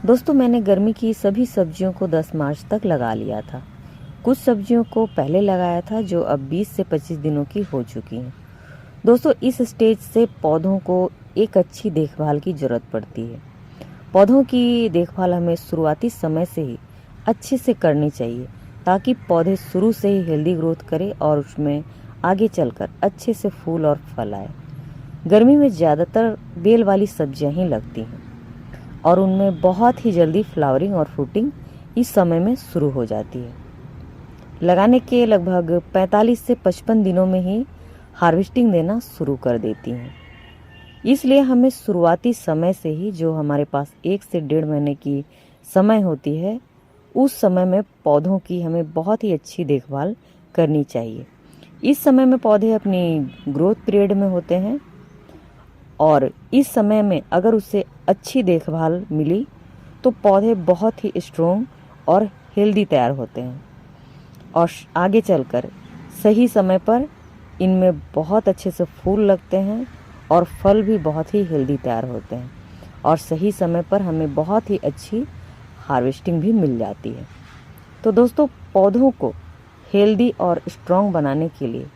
दोस्तों, मैंने गर्मी की सभी सब्जियों को 10 मार्च तक लगा लिया था। कुछ सब्जियों को पहले लगाया था जो अब 20 से 25 दिनों की हो चुकी हैं। दोस्तों, इस स्टेज से पौधों को एक अच्छी देखभाल की ज़रूरत पड़ती है। पौधों की देखभाल हमें शुरुआती समय से ही अच्छे से करनी चाहिए ताकि पौधे शुरू से ही हेल्दी ग्रोथ करें और उसमें आगे चलकर अच्छे से फूल और फल आए। गर्मी में ज़्यादातर बेल वाली सब्जियां ही लगती हैं और उनमें बहुत ही जल्दी फ्लावरिंग और फ्रूटिंग इस समय में शुरू हो जाती है। लगाने के लगभग 45 से 55 दिनों में ही हार्वेस्टिंग देना शुरू कर देती हैं। इसलिए हमें शुरुआती समय से ही जो हमारे पास 1 से 1.5 महीने की समय होती है, उस समय में पौधों की हमें बहुत ही अच्छी देखभाल करनी चाहिए। इस समय में पौधे अपनी ग्रोथ पीरियड में होते हैं और इस समय में अगर उसे अच्छी देखभाल मिली तो पौधे बहुत ही स्ट्रॉन्ग और हेल्दी तैयार होते हैं और आगे चलकर सही समय पर इनमें बहुत अच्छे से फूल लगते हैं और फल भी बहुत ही हेल्दी तैयार होते हैं और सही समय पर हमें बहुत ही अच्छी हार्वेस्टिंग भी मिल जाती है। तो दोस्तों, पौधों को हेल्दी और स्ट्रॉन्ग बनाने के लिए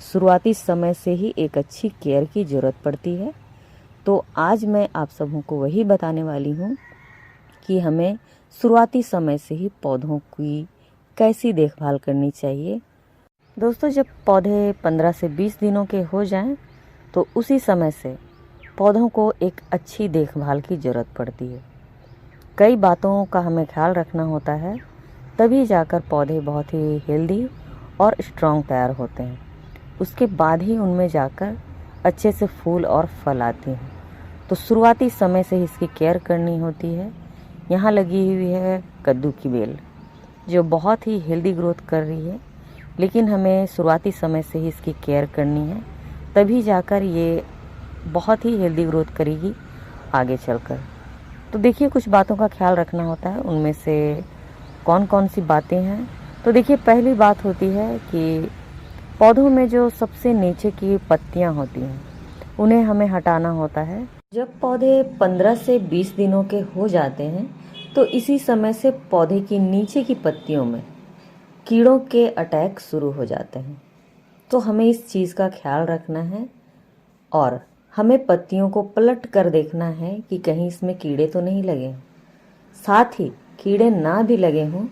शुरुआती समय से ही एक अच्छी केयर की ज़रूरत पड़ती है। तो आज मैं आप सबों को वही बताने वाली हूँ कि हमें शुरुआती समय से ही पौधों की कैसी देखभाल करनी चाहिए। दोस्तों, जब पौधे 15 से 20 दिनों के हो जाएं, तो उसी समय से पौधों को एक अच्छी देखभाल की ज़रूरत पड़ती है। कई बातों का हमें ख्याल रखना होता है, तभी जाकर पौधे बहुत ही हेल्दी और स्ट्रॉन्ग तैयार होते हैं। उसके बाद ही उनमें जाकर अच्छे से फूल और फल आते हैं। तो शुरुआती समय से ही इसकी केयर करनी होती है। यहाँ लगी हुई है कद्दू की बेल जो बहुत ही हेल्दी ग्रोथ कर रही है, लेकिन हमें शुरुआती समय से ही इसकी केयर करनी है, तभी जाकर ये बहुत ही हेल्दी ग्रोथ करेगी आगे चलकर। तो देखिए, कुछ बातों का ख्याल रखना होता है। उनमें से कौन कौन सी बातें हैं, तो देखिए, पहली बात होती है कि पौधों में जो सबसे नीचे की पत्तियां होती हैं उन्हें हमें हटाना होता है। जब पौधे 15 से 20 दिनों के हो जाते हैं तो इसी समय से पौधे की नीचे की पत्तियों में कीड़ों के अटैक शुरू हो जाते हैं। तो हमें इस चीज़ का ख्याल रखना है और हमें पत्तियों को पलट कर देखना है कि कहीं इसमें कीड़े तो नहीं लगे हैं। साथ ही कीड़े ना भी लगे हों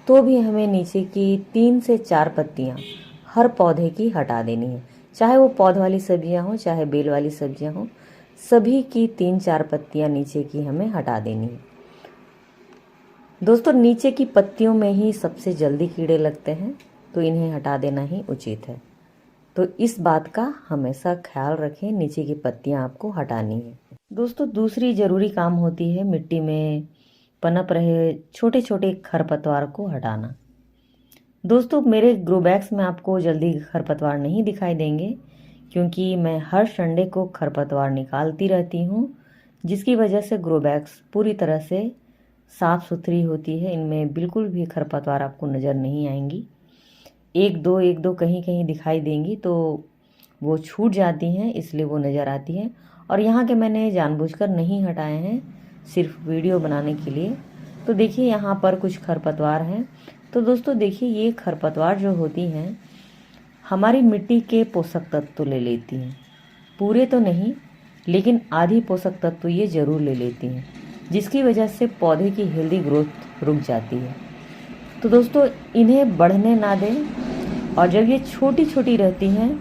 तो भी हमें नीचे की 3 से 4 पत्तियां हर पौधे की हटा देनी है। चाहे वो पौध वाली सब्जियां हों चाहे बेल वाली सब्जियां हों, सभी की 3-4 पत्तियां नीचे की हमें हटा देनी है। दोस्तों, नीचे की पत्तियों में ही सबसे जल्दी कीड़े लगते हैं, तो इन्हें हटा देना ही उचित है। तो इस बात का हमेशा ख्याल रखें, नीचे की पत्तियां आपको हटानी है। दोस्तों, दूसरी ज़रूरी काम होती है मिट्टी में पनप रहे छोटे छोटे खरपतवार को हटाना। दोस्तों, मेरे ग्रो बैग्स में आपको जल्दी खरपतवार नहीं दिखाई देंगे क्योंकि मैं हर संडे को खरपतवार निकालती रहती हूँ, जिसकी वजह से ग्रो बैग्स पूरी तरह से साफ़ सुथरी होती है। इनमें बिल्कुल भी खरपतवार आपको नज़र नहीं आएंगी। एक दो कहीं कहीं दिखाई देंगी तो वो छूट जाती हैं, इसलिए वो नज़र आती हैं। और यहाँ के मैंने जानबूझकर नहीं हटाए हैं, सिर्फ वीडियो बनाने के लिए। तो देखिए, यहाँ पर कुछ खरपतवार हैं। तो दोस्तों देखिए, ये खरपतवार जो होती हैं हमारी मिट्टी के पोषक तत्व ले लेती हैं। पूरे तो नहीं, लेकिन आधी पोषक तत्व ये ज़रूर ले लेती हैं, जिसकी वजह से पौधे की हेल्दी ग्रोथ रुक जाती है। तो दोस्तों, इन्हें बढ़ने ना दें और जब ये छोटी छोटी रहती हैं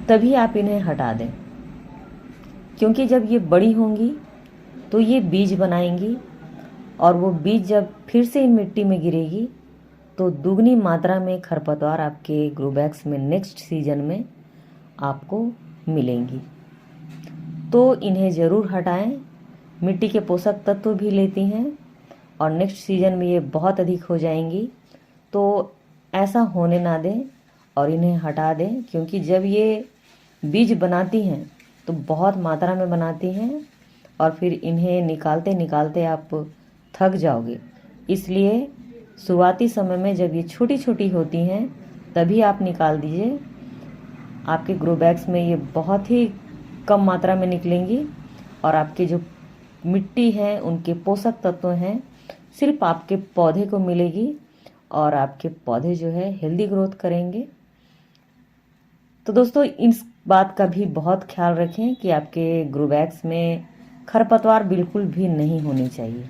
तभी आप इन्हें हटा दें, क्योंकि जब ये बड़ी होंगी तो ये बीज बनाएंगी और वो बीज जब फिर से इन मिट्टी में गिरेगी तो दुगनी मात्रा में खरपतवार आपके ग्रो बैग्स में नेक्स्ट सीजन में आपको मिलेंगी। तो इन्हें ज़रूर हटाएं। मिट्टी के पोषक तत्व भी लेती हैं और नेक्स्ट सीजन में ये बहुत अधिक हो जाएंगी, तो ऐसा होने ना दें और इन्हें हटा दें, क्योंकि जब ये बीज बनाती हैं तो बहुत मात्रा में बनाती हैं और फिर इन्हें निकालते निकालते आप थक जाओगे। इसलिए शुरुआती समय में जब ये छोटी छोटी होती हैं तभी आप निकाल दीजिए। आपके ग्रो बैग्स में ये बहुत ही कम मात्रा में निकलेंगी और आपके जो मिट्टी है, उनके पोषक तत्व हैं, सिर्फ आपके पौधे को मिलेगी और आपके पौधे जो है हेल्दी ग्रोथ करेंगे। तो दोस्तों इस बात का भी बहुत ख्याल रखें कि आपके ग्रो बैग्स में खरपतवार बिल्कुल भी नहीं होनी चाहिए,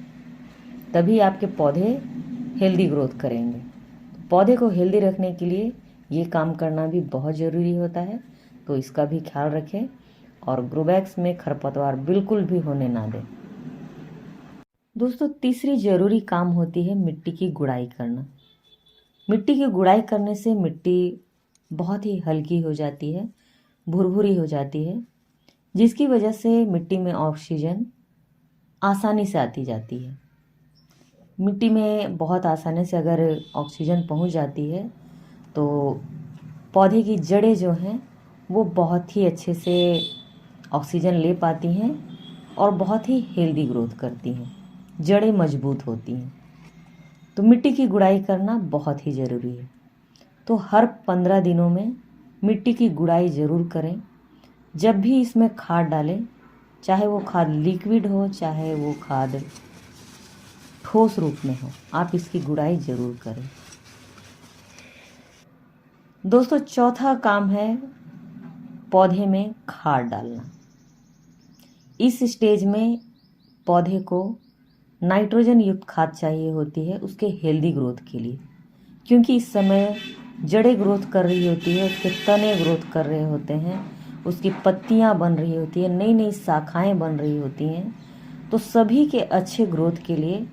तभी आपके पौधे हेल्दी ग्रोथ करेंगे। पौधे को हेल्दी रखने के लिए ये काम करना भी बहुत ज़रूरी होता है, तो इसका भी ख्याल रखें और ग्रो बैग्स में खरपतवार बिल्कुल भी होने ना दें। दोस्तों तीसरी ज़रूरी काम होती है मिट्टी की गुड़ाई करना। मिट्टी की गुड़ाई करने से मिट्टी बहुत ही हल्की हो जाती है, भुरभुरी हो जाती है, जिसकी वजह से मिट्टी में ऑक्सीजन आसानी से आती जाती है। मिट्टी में बहुत आसानी से अगर ऑक्सीजन पहुंच जाती है तो पौधे की जड़ें जो हैं वो बहुत ही अच्छे से ऑक्सीजन ले पाती हैं और बहुत ही हेल्दी ग्रोथ करती हैं, जड़ें मजबूत होती हैं। तो मिट्टी की गुड़ाई करना बहुत ही ज़रूरी है। तो हर 15 दिनों में मिट्टी की गुड़ाई ज़रूर करें। जब भी इसमें खाद डालें, चाहे वो खाद लिक्विड हो चाहे वो खाद ठोस रूप में हो, आप इसकी गुड़ाई ज़रूर करें। दोस्तों चौथा काम है पौधे में खाद डालना। इस स्टेज में पौधे को नाइट्रोजन युक्त खाद चाहिए होती है उसके हेल्दी ग्रोथ के लिए, क्योंकि इस समय जड़ें ग्रोथ कर रही होती है, उसके तने ग्रोथ कर रहे होते हैं, उसकी पत्तियां बन रही होती है, नई नई शाखाएं बन रही होती हैं। तो सभी के अच्छे ग्रोथ के लिए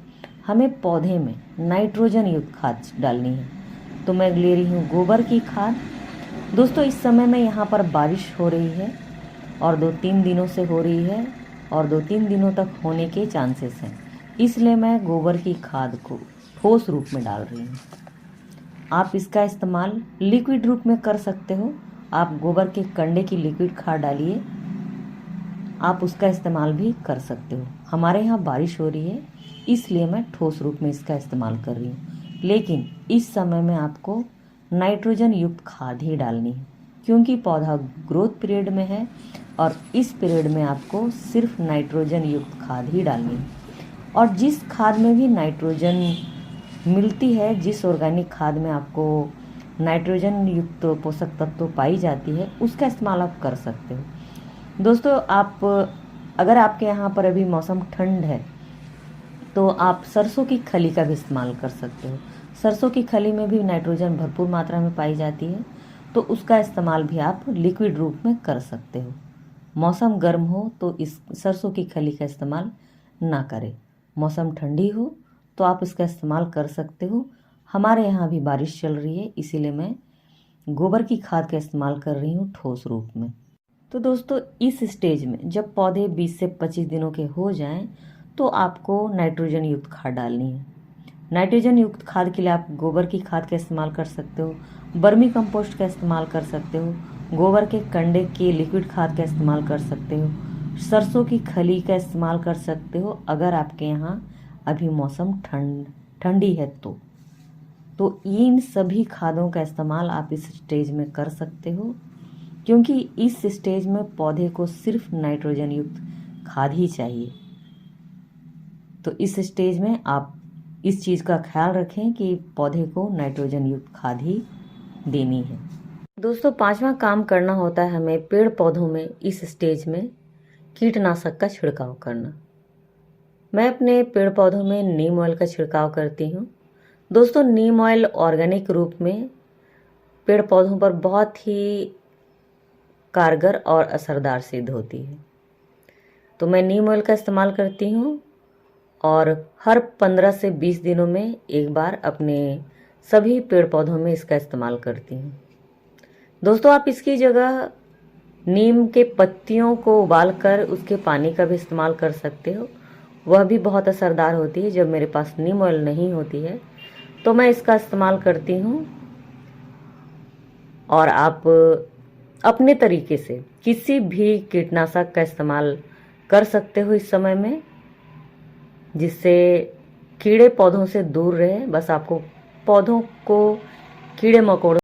हमें पौधे में नाइट्रोजन युक्त खाद डालनी है। तो मैं ले रही हूँ गोबर की खाद। दोस्तों इस समय में यहाँ पर बारिश हो रही है और 2-3 दिनों से हो रही है और 2-3 दिनों तक होने के चांसेस हैं, इसलिए मैं गोबर की खाद को ठोस रूप में डाल रही हूँ। आप इसका इस्तेमाल लिक्विड रूप में कर सकते हो। आप गोबर के कंडे की लिक्विड खाद डालिए, आप उसका इस्तेमाल भी कर सकते हो। हमारे यहाँ बारिश हो रही है इसलिए मैं ठोस रूप में इसका इस्तेमाल कर रही हूँ, लेकिन इस समय में आपको नाइट्रोजन युक्त खाद ही डालनी है, क्योंकि पौधा ग्रोथ पीरियड में है और इस पीरियड में आपको सिर्फ नाइट्रोजन युक्त खाद ही डालनी है। और जिस खाद में भी नाइट्रोजन मिलती है, जिस ऑर्गेनिक खाद में आपको नाइट्रोजन युक्त पोषक तत्व पाई जाती है, उसका इस्तेमाल आप कर सकते हो। दोस्तों अगर आपके यहाँ पर अभी मौसम ठंड है तो आप सरसों की खली का भी इस्तेमाल कर सकते हो। सरसों की खली में भी नाइट्रोजन भरपूर मात्रा में पाई जाती है, तो उसका इस्तेमाल भी आप लिक्विड रूप में कर सकते हो। मौसम गर्म हो तो इस सरसों की खली का इस्तेमाल ना करें, मौसम ठंडी हो तो आप इसका इस्तेमाल कर सकते हो। हमारे यहाँ भी बारिश चल रही है इसीलिए मैं गोबर की खाद का इस्तेमाल कर रही हूँ ठोस रूप में। तो दोस्तों इस स्टेज में जब पौधे 20 से 25 दिनों के हो जाएं तो आपको नाइट्रोजन युक्त खाद डालनी है। नाइट्रोजन युक्त खाद के लिए आप गोबर की खाद का इस्तेमाल कर सकते हो, बर्मी कंपोस्ट का इस्तेमाल कर सकते हो, गोबर के कंडे की लिक्विड खाद का इस्तेमाल कर सकते हो, सरसों की खली का इस्तेमाल कर सकते हो अगर आपके यहाँ अभी मौसम ठंडी है तो इन सभी खादों का इस्तेमाल आप इस स्टेज में कर सकते हो, क्योंकि इस स्टेज में पौधे को सिर्फ नाइट्रोजन युक्त खाद ही चाहिए। तो इस स्टेज में आप इस चीज़ का ख्याल रखें कि पौधे को नाइट्रोजन युक्त खाद ही देनी है। दोस्तों 5वां काम करना होता है हमें पेड़ पौधों में इस स्टेज में कीटनाशक का छिड़काव करना। मैं अपने पेड़ पौधों में नीम ऑयल का छिड़काव करती हूँ। दोस्तों नीम ऑयल ऑर्गेनिक रूप में पेड़ पौधों पर बहुत ही कारगर और असरदार सिद्ध होती है, तो मैं नीम ऑयल का इस्तेमाल करती हूँ और हर 15 से 20 दिनों में एक बार अपने सभी पेड़ पौधों में इसका इस्तेमाल करती हूँ। दोस्तों आप इसकी जगह नीम के पत्तियों को उबालकर उसके पानी का भी इस्तेमाल कर सकते हो, वह भी बहुत असरदार होती है। जब मेरे पास नीम ऑयल नहीं होती है तो मैं इसका इस्तेमाल करती हूँ। और आप अपने तरीके से किसी भी कीटनाशक का इस्तेमाल कर सकते हो इस समय में, जिससे कीड़े पौधों से दूर रहे। बस आपको पौधों को कीड़े मकोड़ों